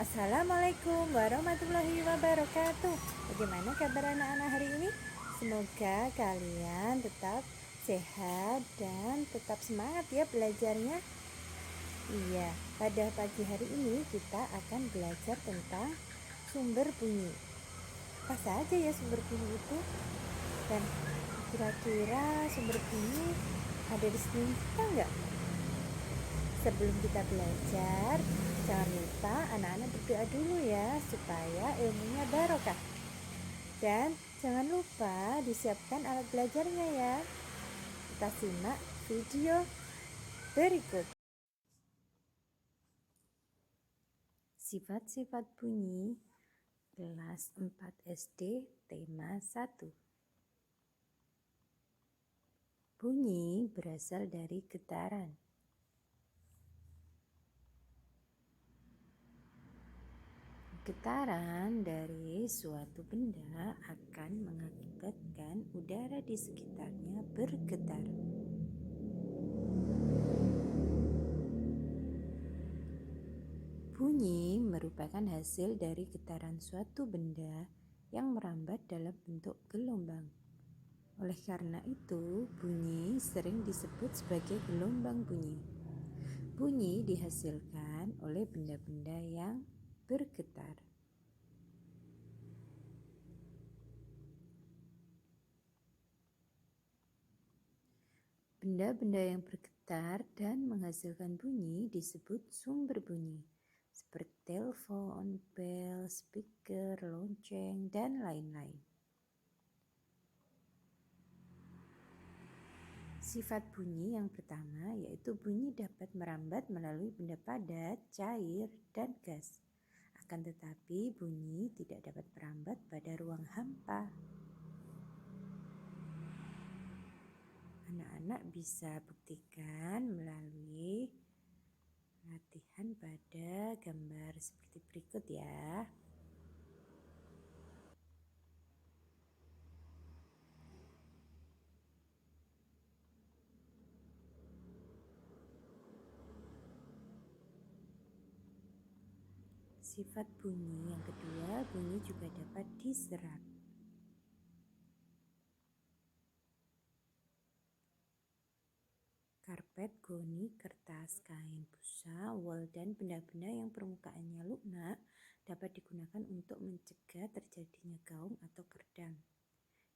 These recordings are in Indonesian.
Assalamualaikum warahmatullahi wabarakatuh. Bagaimana kabar anak-anak hari ini? Semoga kalian tetap sehat dan tetap semangat ya belajarnya. Iya, pada pagi hari ini kita akan belajar tentang sumber bunyi. Apa saja ya sumber bunyi itu? Dan kira-kira sumber bunyi ada di sekeliling kita enggak? Sebelum kita belajar, jangan lupa anak-anak berdoa dulu ya supaya ilmunya barokah. Dan jangan lupa disiapkan alat belajarnya ya. Kita simak video berikut. Sifat-sifat bunyi kelas 4 SD tema 1. Bunyi berasal dari getaran. Getaran dari suatu benda akan mengakibatkan udara di sekitarnya bergetar. Bunyi merupakan hasil dari getaran suatu benda yang merambat dalam bentuk gelombang. Oleh karena itu, bunyi sering disebut sebagai gelombang bunyi. Bunyi dihasilkan oleh benda-benda yang bergetar. Benda-benda yang bergetar dan menghasilkan bunyi disebut sumber bunyi, seperti telepon, bel, speaker, lonceng, dan lain-lain. Sifat bunyi yang pertama yaitu bunyi dapat merambat melalui benda padat, cair, dan gas. Akan tetapi bunyi tidak dapat merambat pada ruang hampa. Anak-anak bisa buktikan melalui latihan pada gambar seperti berikut ya. Sifat bunyi yang kedua, bunyi juga dapat diserap. Karpet, goni, kertas, kain, busa, wol, dan benda-benda yang permukaannya lunak dapat digunakan untuk mencegah terjadinya gaung atau kerdang.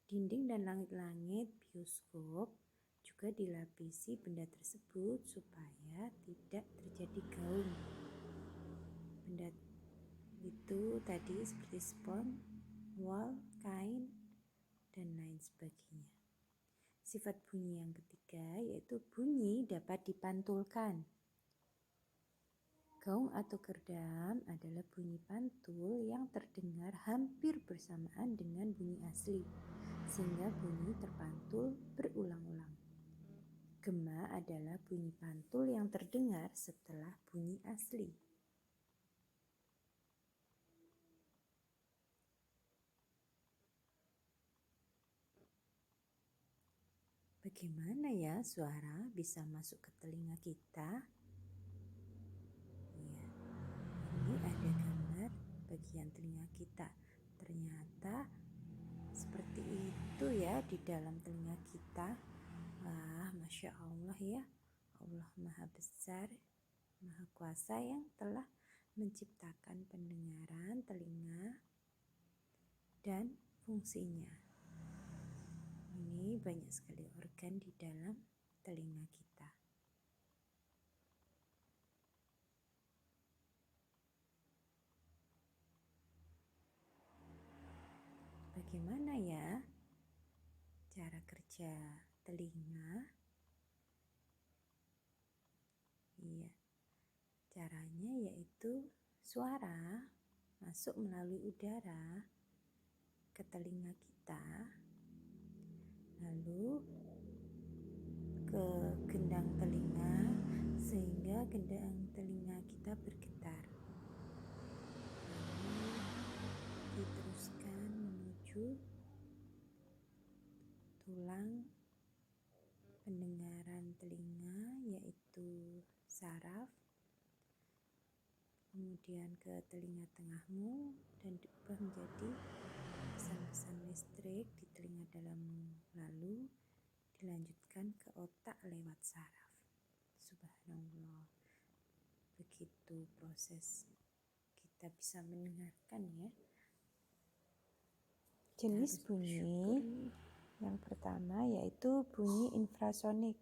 Dinding dan langit-langit bioskop juga dilapisi benda tersebut supaya tidak terjadi gaung. Benda itu tadi seperti spons, wol, kain, dan lain sebagainya. Sifat bunyi yang ketiga yaitu bunyi dapat dipantulkan. Gaung atau kerdam adalah bunyi pantul yang terdengar hampir bersamaan dengan bunyi asli, sehingga bunyi terpantul berulang-ulang. Gema adalah bunyi pantul yang terdengar setelah bunyi asli. Bagaimana ya suara bisa masuk ke telinga kita? Ya, ini ada gambar bagian telinga kita. Ternyata seperti itu ya di dalam telinga kita. Wah, Masya Allah ya. Allah Maha Besar, Maha Kuasa yang telah menciptakan pendengaran telinga dan fungsinya. Ini banyak sekali organ di dalam telinga kita. Bagaimana ya cara kerja telinga? Iya, caranya yaitu suara masuk melalui udara ke telinga kita, lalu ke gendang telinga sehingga gendang telinga kita bergetar. Lalu diteruskan menuju tulang pendengaran telinga yaitu saraf, kemudian ke telinga tengahmu dan diubah menjadi pesan-pesan listrik di telinga dalammu, lalu dilanjutkan ke otak lewat saraf. Subhanallah, begitu proses kita bisa mendengarkan ya. Jenis bunyi yang pertama yaitu bunyi infrasonik,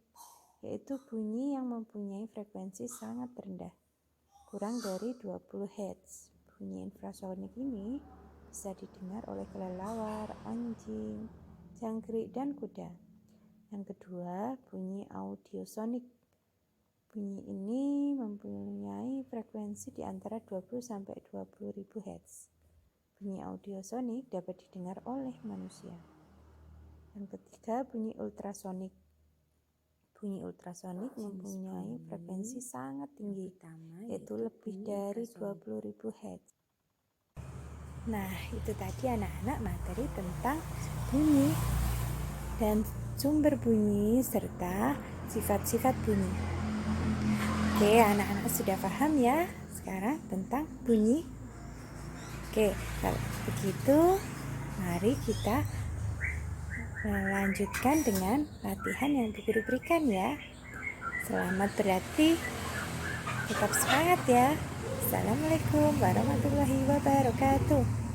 yaitu bunyi yang mempunyai frekuensi sangat rendah, kurang dari 20 Hz. Bunyi infrasonik ini bisa didengar oleh kelelawar, anjing, jangkrik, dan kuda. Yang kedua, bunyi audiosonik. Bunyi ini mempunyai frekuensi di antara 20 sampai 20.000 Hz. Bunyi audiosonik dapat didengar oleh manusia. Yang ketiga, bunyi ultrasonik. Bunyi ultrasonik mempunyai frekuensi sangat tinggi, yaitu lebih dari 20.000 Hz. Nah, itu tadi anak-anak materi tentang bunyi dan sumber bunyi serta sifat-sifat bunyi. Oke, anak-anak sudah paham ya sekarang tentang bunyi? Oke, kalau begitu mari kita melanjutkan dengan latihan yang Guru berikan ya. Selamat berlatih, tetap semangat ya. Assalamualaikum warahmatullahi wabarakatuh.